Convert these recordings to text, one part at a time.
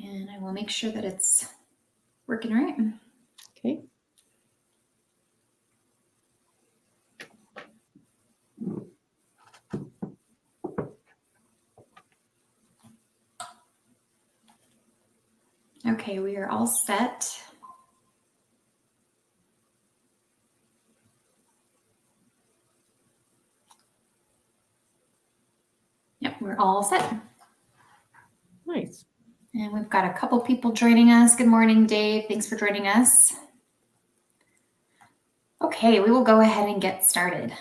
And I will make sure that it's working right. Okay. Okay, we are all set. Yep, we're all set. Nice. And we've got a couple people joining us. Good morning, Dave. Thanks for joining us. Okay, we will go ahead and get started.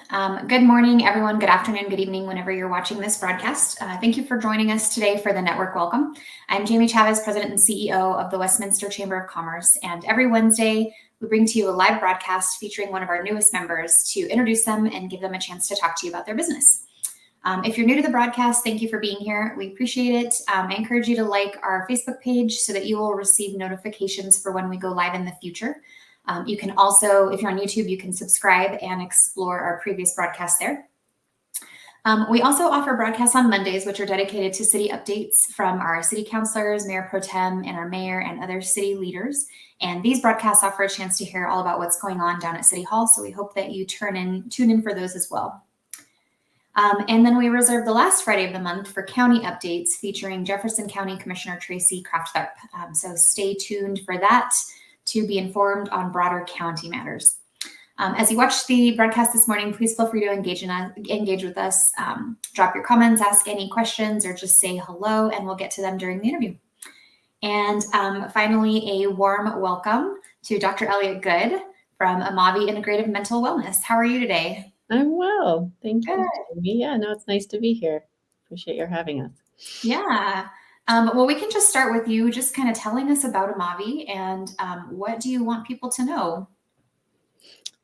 Good morning, everyone. Good afternoon, good evening, whenever you're watching this broadcast. Thank you for joining us today for the Network Welcome. I'm Jamie Chavez, President and CEO of the Westminster Chamber of Commerce. And every Wednesday, we bring to you a live broadcast featuring one of our newest members to introduce them and give them a chance to talk to you about their business. If you're new to the broadcast, thank you for being here. We appreciate it. I encourage you to like our Facebook page so that you will receive notifications for when we go live in the future. You can also, if you're on YouTube, you can subscribe and explore our previous broadcasts there. We also offer broadcasts on Mondays, which are dedicated to city updates from our city councilors, mayor pro tem, and our mayor and other city leaders. And these broadcasts offer a chance to hear all about what's going on down at City Hall. So we hope that you tune in for those as well. And then we reserve the last Friday of the month for county updates featuring Jefferson County Commissioner Tracy Kraft-Tharp. So stay tuned for that to be informed on broader county matters. As you watch the broadcast this morning, please feel free to engage with us. Drop your comments, ask any questions, or just say hello, and we'll get to them during the interview. And finally, a warm welcome to Dr. Elliott Good from Amavi Integrative Mental Wellness. How are you today? I'm well. Thank you, Jamie. Yeah, no, it's nice to be here. Appreciate your having us. Yeah. Well, we can just start with you just kind of telling us about Amavi and what do you want people to know?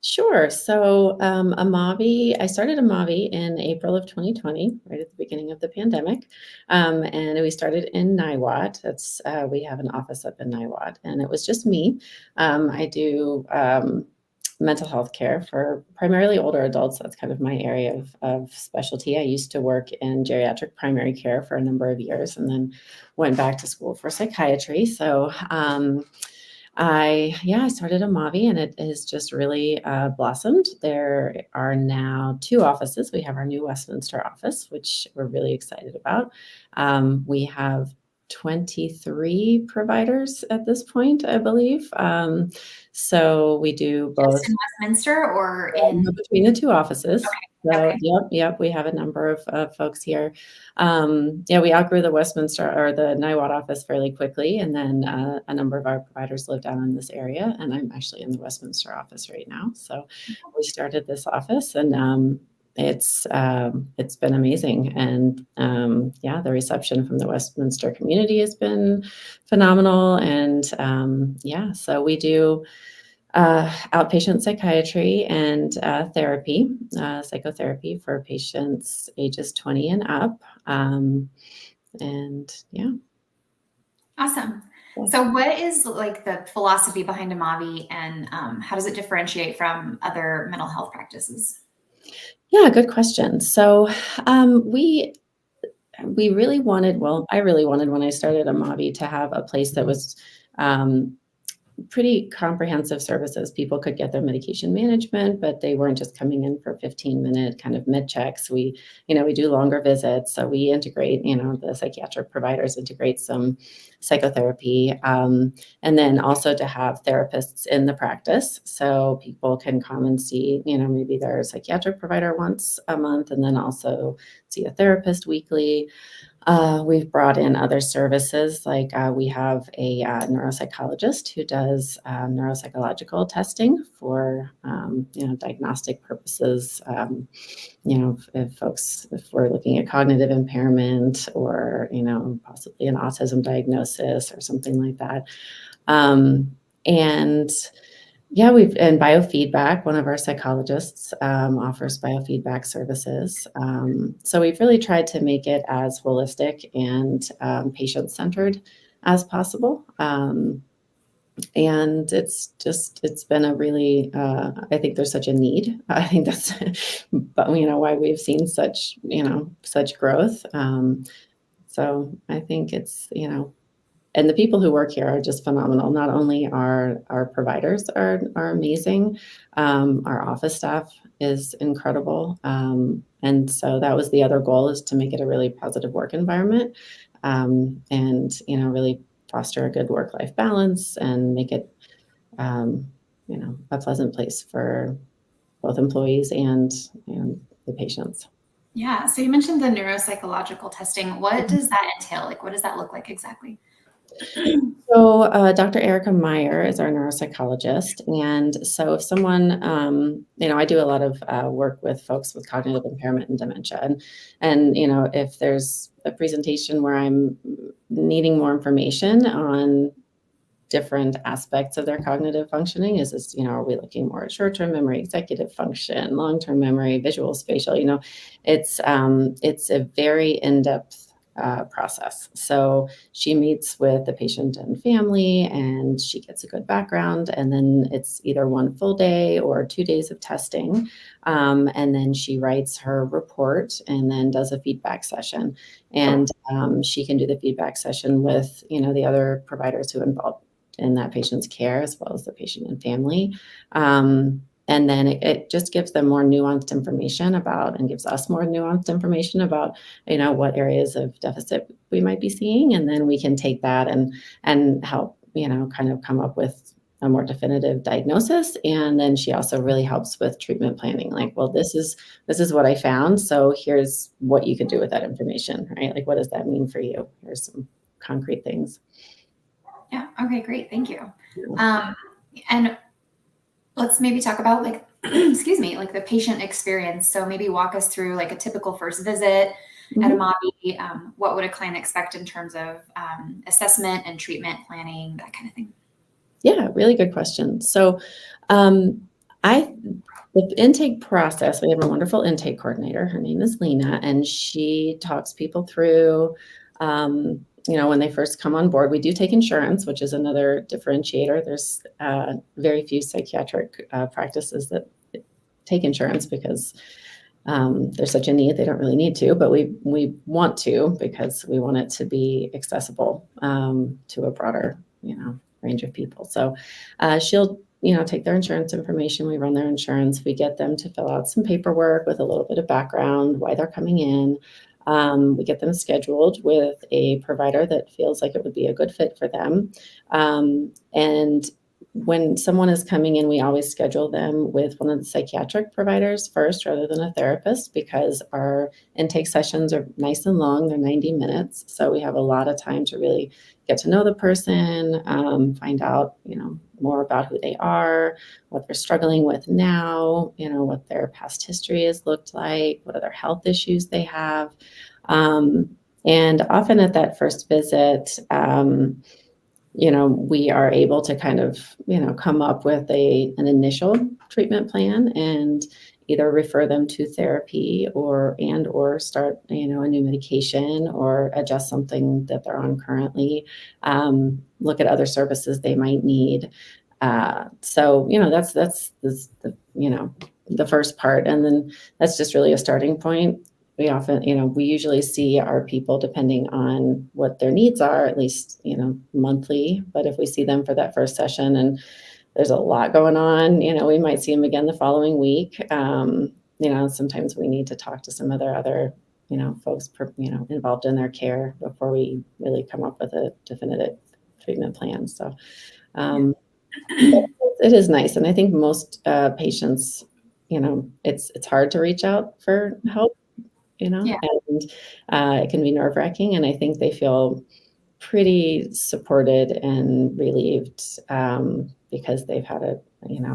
Sure. So Amavi, I started Amavi in April of 2020, right at the beginning of the pandemic. And we started in Niwot. We have an office up in Niwot, and it was just me. I do mental health care for primarily older adults. That's kind of my area of specialty. I used to work in geriatric primary care for a number of years and then went back to school for psychiatry. So I started Amavi, and it has just really blossomed. There are now 2 offices. We have our new Westminster office, which we're really excited about. We have 23 providers at this point, I believe. So we do both. Just in Westminster or in between the 2 offices. Okay. So yep, we have a number of folks here. We outgrew the Westminster or the Niwot office fairly quickly, and then a number of our providers live down in this area, and I'm actually in the Westminster office right now. So we started this office, and it's been amazing, and the reception from the Westminster community has been phenomenal, and so we do outpatient psychiatry and therapy, psychotherapy for patients ages 20 and up. Awesome. So what is like the philosophy behind Amavi, and how does it differentiate from other mental health practices? Yeah, good question. So we really wanted, I really wanted when I started Amavi to have a place that was pretty comprehensive services. People could get their medication management, but they weren't just coming in for 15-minute kind of mid checks. We do longer visits. So we integrate, the psychiatric providers integrate some psychotherapy, and then also to have therapists in the practice. So people can come and see, maybe their psychiatric provider once a month, and then also see a therapist weekly. We've brought in other services, like we have a neuropsychologist who does neuropsychological testing for diagnostic purposes. If we're looking at cognitive impairment or possibly an autism diagnosis or something like that, and biofeedback. One of our psychologists offers biofeedback services. So we've really tried to make it as holistic and patient-centered as possible. And it's been a really, I think there's such a need. I think that's, why we've seen such growth. So I think it's, and the people who work here are just phenomenal. Not only are our providers are amazing, our office staff is incredible. And so that was the other goal, is to make it a really positive work environment, and really foster a good work-life balance and make it um, a pleasant place for both employees and the patients. Yeah. So you mentioned the neuropsychological testing. What does that entail? Like, what does that look like exactly? So, Dr. Erica Meyer is our neuropsychologist. And so, if someone, I do a lot of work with folks with cognitive impairment and dementia. And if there's a presentation where I'm needing more information on different aspects of their cognitive functioning, are we looking more at short-term memory, executive function, long-term memory, visual, spatial, it's a very in-depth process. So she meets with the patient and family, and she gets a good background, and then it's either one full day or 2 days of testing. And then she writes her report and then does a feedback session. And she can do the feedback session with, the other providers who involved in that patient's care, as well as the patient and family. And then it just gives them more nuanced information about, and gives us more nuanced information about, what areas of deficit we might be seeing. And then we can take that and help, kind of come up with a more definitive diagnosis. And then she also really helps with treatment planning. Like, well, this is what I found. So here's what you could do with that information, right? Like, what does that mean for you? Here's some concrete things. Yeah. Okay, great. Thank you. And let's maybe talk about like, excuse me, like the patient experience. So maybe walk us through like a typical first visit at Amavi. What would a client expect in terms of assessment and treatment planning, that kind of thing? Yeah, really good question. So, the intake process, we have a wonderful intake coordinator. Her name is Lena, and she talks people through, when they first come on board. We do take insurance, which is another differentiator. There's very few psychiatric practices that take insurance because there's such a need. They don't really need to, but we want to, because we want it to be accessible to a broader, range of people. So she'll, take their insurance information. We run their insurance. We get them to fill out some paperwork with a little bit of background, why they're coming in. We get them scheduled with a provider that feels like it would be a good fit for them. And when someone is coming in, we always schedule them with one of the psychiatric providers first, rather than a therapist, because our intake sessions are nice and long. They're 90 minutes. So we have a lot of time to really get to know the person, find out, more about who they are, what they're struggling with now, what their past history has looked like, what other health issues they have. And often at that first visit, we are able to kind of, come up with an initial treatment plan, and either refer them to therapy or start, a new medication, or adjust something that they're on currently, look at other services they might need. So, that's the first part. And then that's just really a starting point. We usually see our people, depending on what their needs are, at least, monthly. But if we see them for that first session and there's a lot going on, we might see them again the following week. Sometimes we need to talk to some other, folks, involved in their care before we really come up with a definitive treatment plan. So, it is nice. And I think most patients, it's hard to reach out for help, Yeah. and it can be nerve-wracking. And I think they feel pretty supported and relieved, because they've had a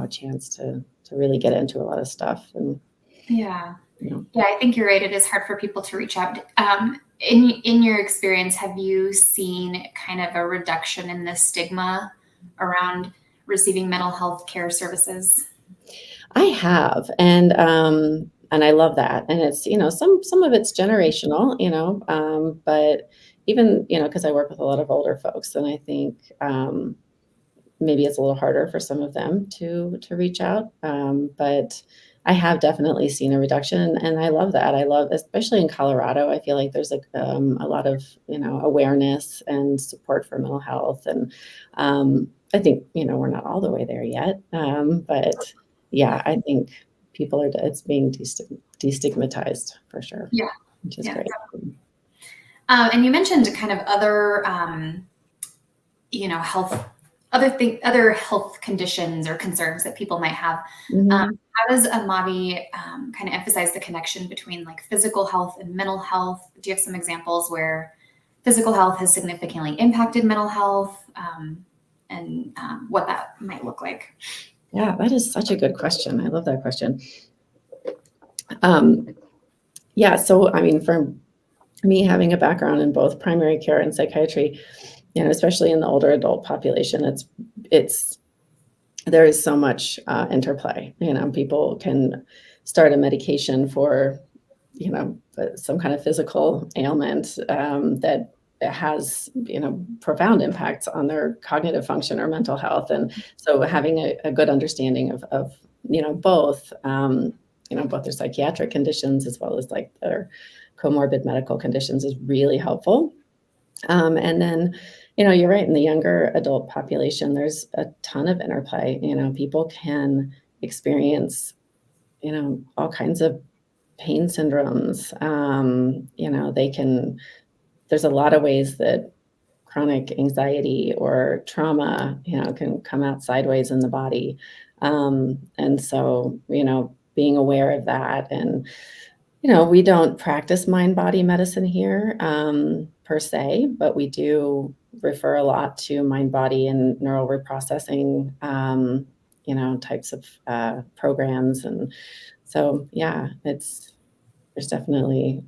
chance to really get into a lot of stuff. And Yeah. Yeah, I think you're right. It is hard for people to reach out. In your experience, have you seen kind of a reduction in the stigma around receiving mental health care services? I have, and I love that. And it's, some of it's generational, but even, because I work with a lot of older folks, and I think maybe it's a little harder for some of them to reach out. But I have definitely seen a reduction, and I love that. I love, especially in Colorado, I feel like there's a lot of, awareness and support for mental health, and I think, we're not all the way there yet, but yeah, I think it's being destigmatized for sure, Yeah. which is Yeah. great. And you mentioned kind of other, other health conditions or concerns that people might have. Mhm. How does Amavi kind of emphasize the connection between like physical health and mental health? Do you have some examples where physical health has significantly impacted mental health, and what that might look like? Yeah, that is such a good question. I love that question. Um, yeah, so I mean, for me having a background in both primary care and psychiatry, especially in the older adult population, it's there is so much interplay. People can start a medication for, some kind of physical ailment that has, profound impacts on their cognitive function or mental health. And so having a good understanding of both, both their psychiatric conditions as well as like their comorbid medical conditions is really helpful. And then, you're right, in the younger adult population, there's a ton of interplay. People can experience, all kinds of pain syndromes. There's a lot of ways that chronic anxiety or trauma, can come out sideways in the body. And so, being aware of that, and we don't practice mind body medicine here, per se, but we do refer a lot to mind body and neural reprocessing, types of programs. And so, yeah, there's definitely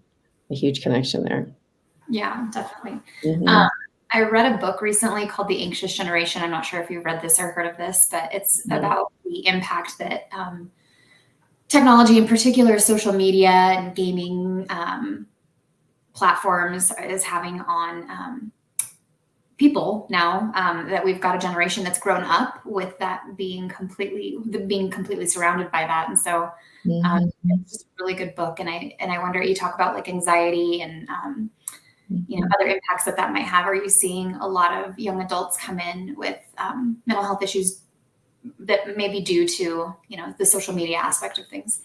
a huge connection there. Yeah, definitely. Um, Mhm. I read a book recently called The Anxious Generation. I'm not sure if you've read this or heard of this, but it's Yeah. about the impact that technology, in particular social media and gaming platforms, is having on people now, that we've got a generation that's grown up with that being completely surrounded by that. And so Mhm. it's just a really good book. And I wonder, you talk about like anxiety and Mhm. other impacts that might have. Are you seeing a lot of young adults come in with mental health issues that may be due to the social media aspect of things?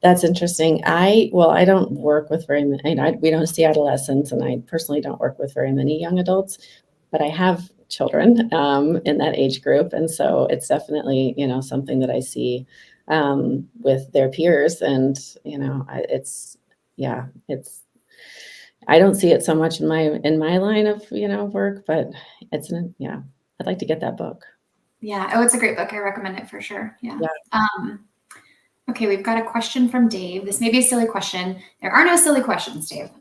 That's interesting. I don't work with very many, we don't see adolescents, and I personally don't work with very many young adults, but I have children in that age group, and so it's definitely something that I see with their peers, and yeah, it's I don't see it so much in my line of work, but yeah, I'd like to get that book. Yeah. Oh, it's a great book. I recommend it for sure. Yeah. Yeah. Okay, we've got a question from Dave. This may be a silly question. There are no silly questions, Dave.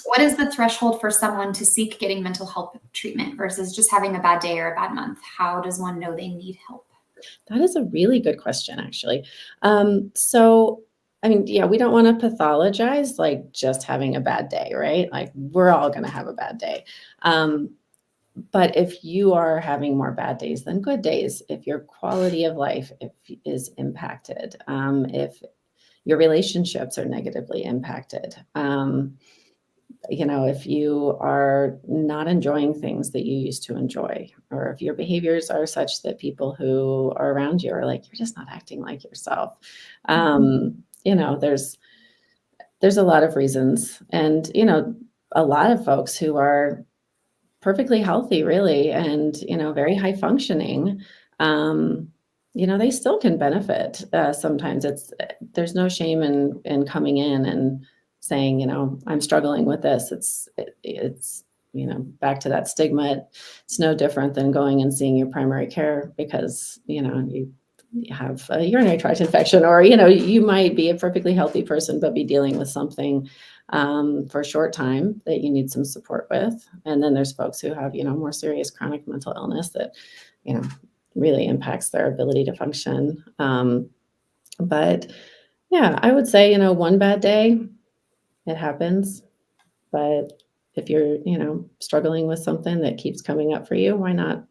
What is the threshold for someone to seek getting mental health treatment versus just having a bad day or a bad month? How does one know they need help? That is a really good question, actually. So, I mean, yeah, we don't want to pathologize like just having a bad day, right? Like we're all going to have a bad day. Um, but if you are having more bad days than good days, if your quality of life is impacted, if your relationships are negatively impacted, if you are not enjoying things that you used to enjoy, or if your behaviors are such that people who are around you are like, you're just not acting like yourself. There's a lot of reasons. And, a lot of folks who are perfectly healthy, really, and, very high functioning, um, they still can benefit. Sometimes there's no shame in coming in and saying, I'm struggling with this. It's back to that stigma. It's no different than going and seeing your primary care because you have a urinary tract infection, or you might be a perfectly healthy person but be dealing with something for a short time that you need some support with. And then there's folks who have, more serious chronic mental illness that, you know, really impacts their ability to function. But yeah, I would say, one bad day, it happens. But if you're, struggling with something that keeps coming up for you, why not,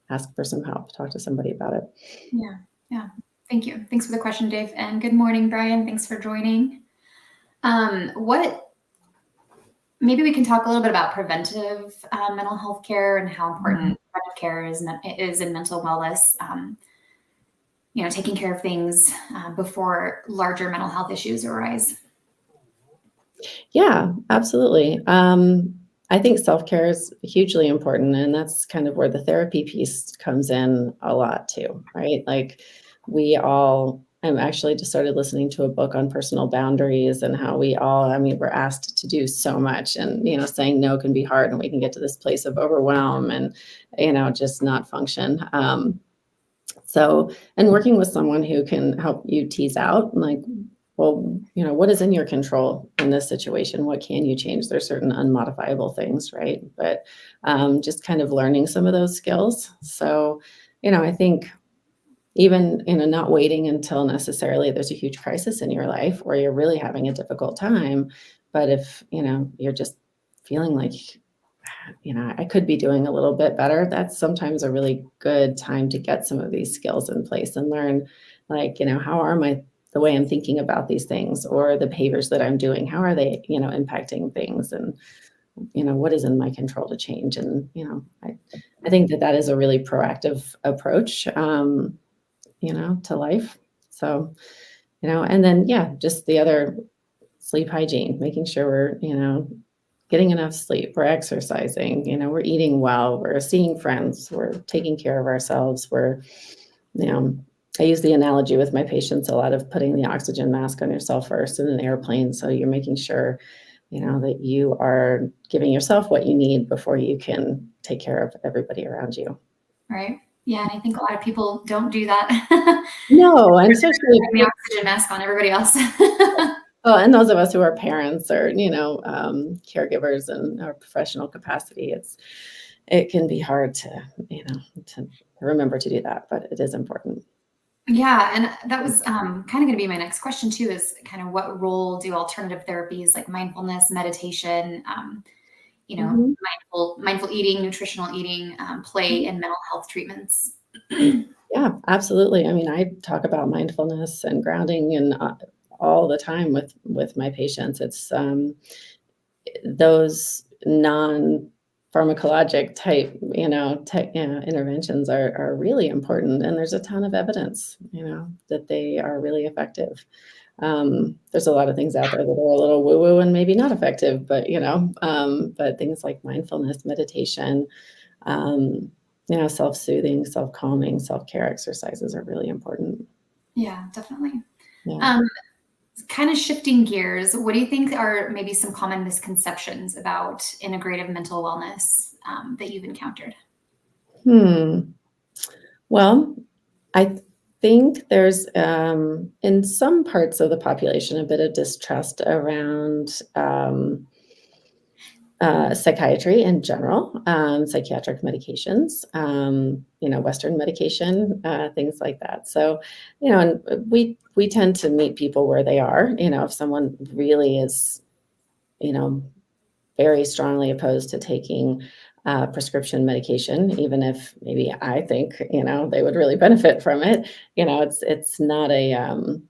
ask for some help, talk to somebody about it. Yeah. Yeah. Thank you. Thanks for the question, Dave. And good morning, Brian. Thanks for joining. Maybe we can talk a little bit about preventive mental health care and how important preventive care is in mental wellness. Taking care of things before larger mental health issues arise. Yeah, absolutely. I think self-care is hugely important, and that's kind of where the therapy piece comes in a lot too, right? Like I'm actually just started listening to a book on personal boundaries and how we're asked to do so much, and, saying no can be hard, and we can get to this place of overwhelm and, just not function. And working with someone who can help you tease out, like, well, what is in your control in this situation? What can you change? There's certain unmodifiable things, right? But just kind of learning some of those skills. So, I think even, not waiting until necessarily there's a huge crisis in your life or you're really having a difficult time. But if, you're just feeling like, I could be doing a little bit better, that's sometimes a really good time to get some of these skills in place and learn, like, how are the way I'm thinking about these things or the behaviors that I'm doing, how are they, impacting things, and, what is in my control to change. And, I think that is a really proactive approach, to life. So, and then, yeah, just the other sleep hygiene, making sure we're, getting enough sleep, we're exercising, we're eating well, we're seeing friends, we're taking care of ourselves. You know, I use the analogy with my patients a lot of putting the oxygen mask on yourself first in an airplane. So you're making sure, that you are giving yourself what you need before you can take care of everybody around you. Right. Yeah. And I think a lot of people don't do that. No, and especially the oxygen mask on everybody else. well, and those of us who are parents or, caregivers in our professional capacity, it can be hard to remember to do that, but it is important. Yeah, and that was kind of going to be my next question too, is kind of what role do alternative therapies like mindfulness, meditation, Mhm. mindful eating, nutritional eating play in mental health treatments? Yeah, absolutely. I mean, I talk about mindfulness and grounding and all the time with my patients. It's those non-pharmacologic type, interventions are really important, and there's a ton of evidence, that they are really effective. There's a lot of things out there that are a little woo-woo and maybe not effective, but but things like mindfulness, meditation, self-soothing, self-calming, self-care exercises are really important. Yeah, definitely. Yeah. Kind of shifting gears, what do you think are maybe some common misconceptions about integrative mental wellness that you've encountered? Well, I think there's, in some parts of the population, a bit of distrust around psychiatry in general, psychiatric medications, Western medication, things like that. So, and we tend to meet people where they are. If someone really is, you know, very strongly opposed to taking prescription medication, even if maybe I think, they would really benefit from it. It's not a,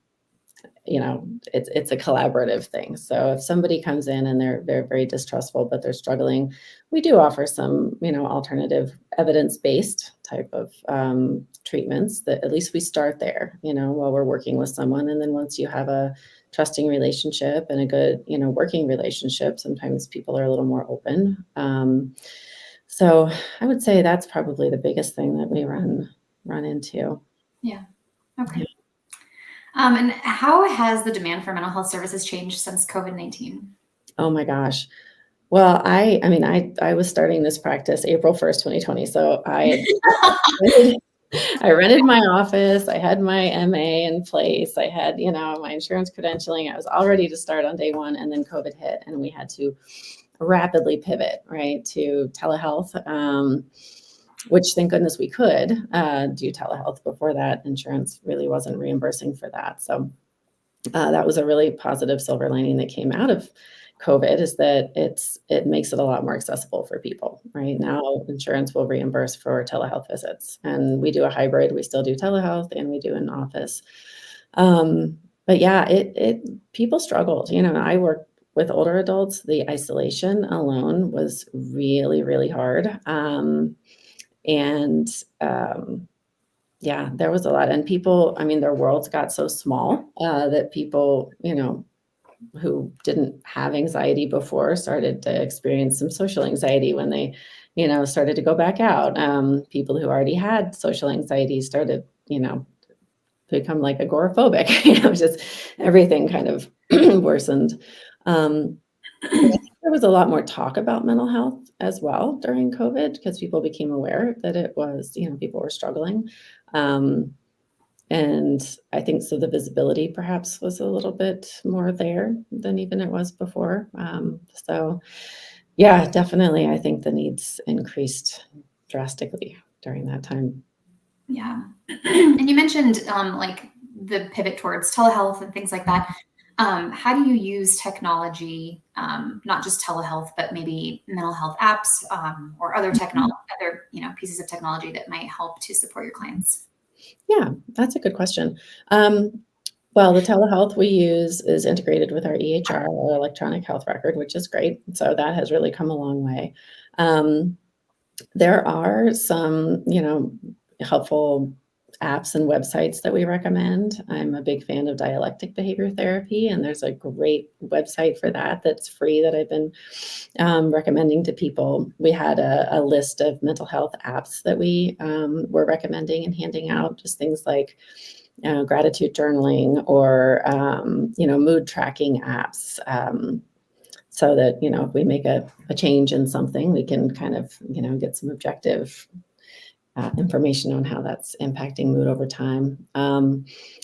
it's a collaborative thing. So if somebody comes in and they're very distrustful, but they're struggling, we do offer some, alternative evidence-based type of treatments that at least we start there, while we're working with someone. And then once you have a trusting relationship and a good, working relationship, sometimes people are a little more open. So I would say that's probably the biggest thing that we run into. Yeah. Okay. And how has the demand for mental health services changed since COVID-19? Oh my gosh. Well, I mean, I was starting this practice April 1st, 2020. So I rented my office. I had my MA in place. I had, my insurance credentialing. I was all ready to start on day one, and then COVID hit, and we had to rapidly pivot, right, to telehealth, which thank goodness we could do telehealth. Before that, insurance really wasn't reimbursing for that. So that was a really positive silver lining that came out of COVID is that it makes it a lot more accessible for people. Right now, insurance will reimburse for telehealth visits, and we do a hybrid. We still do telehealth, and we do in office. But yeah, it people struggled. I work with older adults. The isolation alone was really, really hard. And yeah, there was a lot. And people, I mean, their worlds got so small that people, who didn't have anxiety before started to experience some social anxiety when they, started to go back out. People who already had social anxiety started, become like agoraphobic. Just everything kind of worsened. Um, and I think there was a lot more talk about mental health as well during COVID because people became aware that it was, people were struggling. Um, and I think so the visibility perhaps was a little bit more there than even it was before. So yeah, definitely, I think the needs increased drastically during that time. Yeah. And you mentioned like the pivot towards telehealth and things like that. How do you use technology, not just telehealth, but maybe mental health apps or other other pieces of technology that might help to support your clients? Yeah, that's a good question. Um, well, the telehealth we use is integrated with our EHR, or electronic health record, which is great. So that has really come a long way. Um, there are some, helpful apps and websites that we recommend. I'm a big fan of dialectic behavior therapy, and there's a great website for that that's free that I've been recommending to people. We had a list of mental health apps that we were recommending and handing out, just things like gratitude journaling or, mood tracking apps. So that, if we make a change in something, we can kind of, get some objective information on how that's impacting mood over time.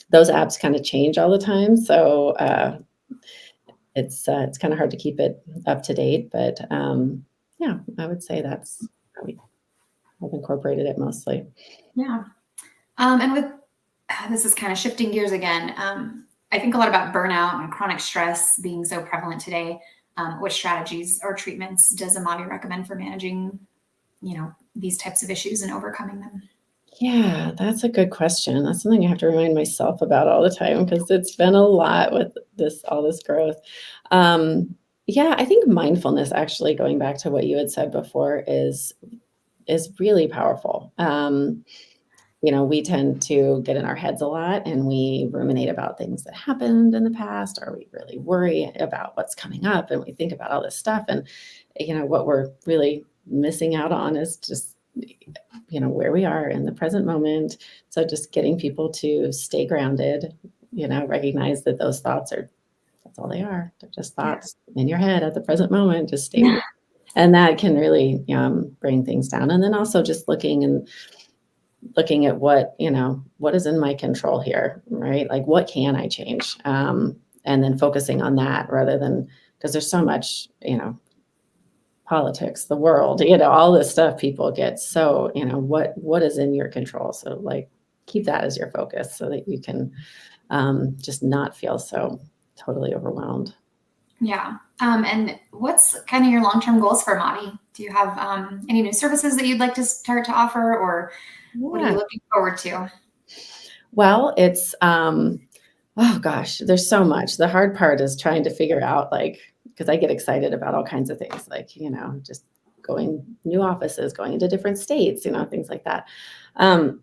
Those apps kind of change all the time. So it's kind of hard to keep it up to date, but yeah, I would say that's how I've incorporated it mostly. Yeah. And with this is kind of shifting gears again. I think a lot about burnout and chronic stress being so prevalent today. What strategies or treatments does Amavi recommend for managing, these types of issues and overcoming them? Yeah, that's a good question. That's something I have to remind myself about all the time because it's been a lot with all this growth. Um, yeah, I think mindfulness, actually, going back to what you had said before, is really powerful. We tend to get in our heads a lot and we ruminate about things that happened in the past, or we really worry about what's coming up and we think about all this stuff. And, what we're really missing out on is just, where we are in the present moment. So just getting people to stay grounded, recognize that those thoughts that's all they are. They're just Yeah. thoughts in your head at the present moment. Just stay with, and that can really bring things down. And then also just looking at what is in my control here, right? Like what can I change? And then focusing on that rather than, because there's so much, politics, the world, all this stuff people get. So, what is in your control? So like keep that as your focus so that you can just not feel so totally overwhelmed. Yeah. And what's kind of your long-term goals for Amavi? Do you have any new services that you'd like to start to offer, or what are you Yeah. looking forward to? Well, it's oh gosh, there's so much. The hard part is trying to figure out, like, because I get excited about all kinds of things, like, just going new offices, going into different states, things like that. Um,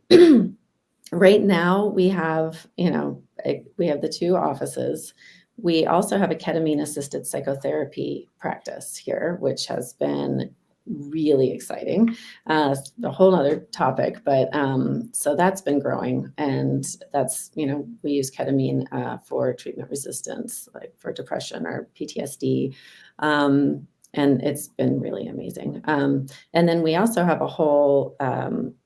right now we have, we have the two offices. We also have a ketamine assisted psychotherapy practice here, which has been really exciting. It's a whole other topic, but so that's been growing, and that's, we use ketamine for treatment resistance, like for depression or PTSD. And it's been really amazing. And then we also have a whole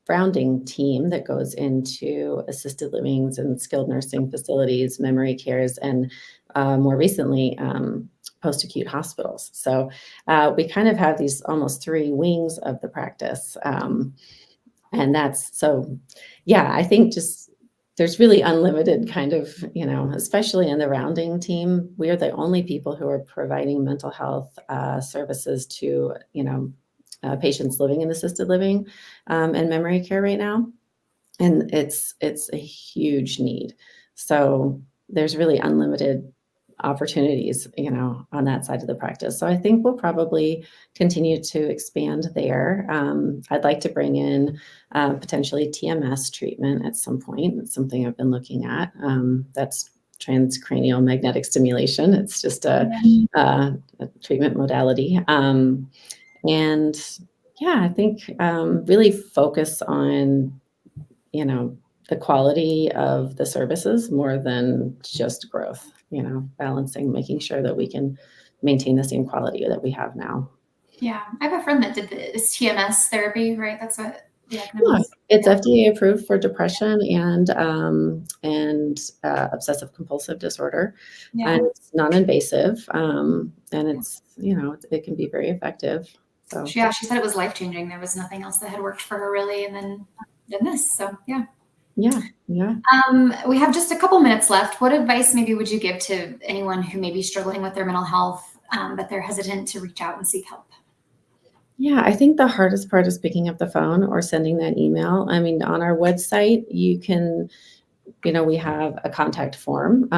grounding team that goes into assisted livings and skilled nursing facilities, memory cares, and more recently, post-acute hospitals. So we kind of have these almost three wings of the practice. And that's so, yeah, I think just there's really unlimited kind of, especially in the rounding team, we're the only people who are providing mental health services to, patients living in assisted living and memory care right now. And it's a huge need. So there's really unlimited opportunities, on that side of the practice. So I think we'll probably continue to expand there. I'd like to bring in potentially TMS treatment at some point. It's something I've been looking at. That's transcranial magnetic stimulation. It's just a treatment modality. And yeah, I think really focus on the quality of the services more than just growth, balancing, making sure that we can maintain the same quality that we have now. Yeah. I have a friend that did this TMS therapy, right? That's what the acronym Yeah, is. it's Yeah. FDA approved for depression and obsessive compulsive disorder, and Yeah. it's non-invasive, and it's it can be very effective. So She said it was life-changing. There was nothing else that had worked for her really, and then this. So yeah. yeah, yeah. We have just a couple minutes left. What advice maybe would you give to anyone who may be struggling with their mental health, but they're hesitant to reach out and seek help? Yeah, I think the hardest part is picking up the phone or sending that email. I mean, on our website, you can, we have a contact form.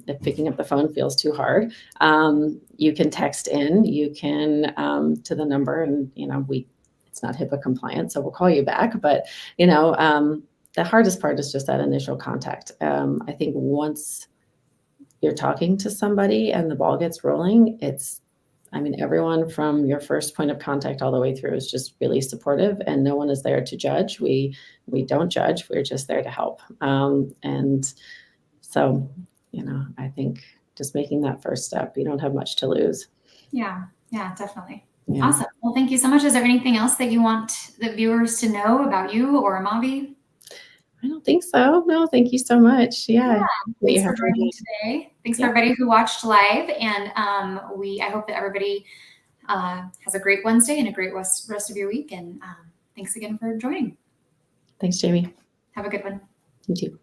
If picking up the phone feels too hard, you can text in, you can to the number, and it's not HIPAA compliant, so we'll call you back. But the hardest part is just that initial contact. I think once you're talking to somebody and the ball gets rolling, everyone from your first point of contact all the way through is just really supportive, and no one is there to judge. We don't judge. We're just there to help. And so, I think just making that first step, you don't have much to lose. Yeah, definitely. Yeah. Awesome. Well, thank you so much. Is there anything else that you want the viewers to know about you or Amavi? I don't think so. No, thank you so much. Yeah. Thanks for joining today. Thanks for everybody who watched live. And I hope that everybody has a great Wednesday and a great rest of your week. And thanks again for joining. Thanks, Jamie. Have a good one. You too.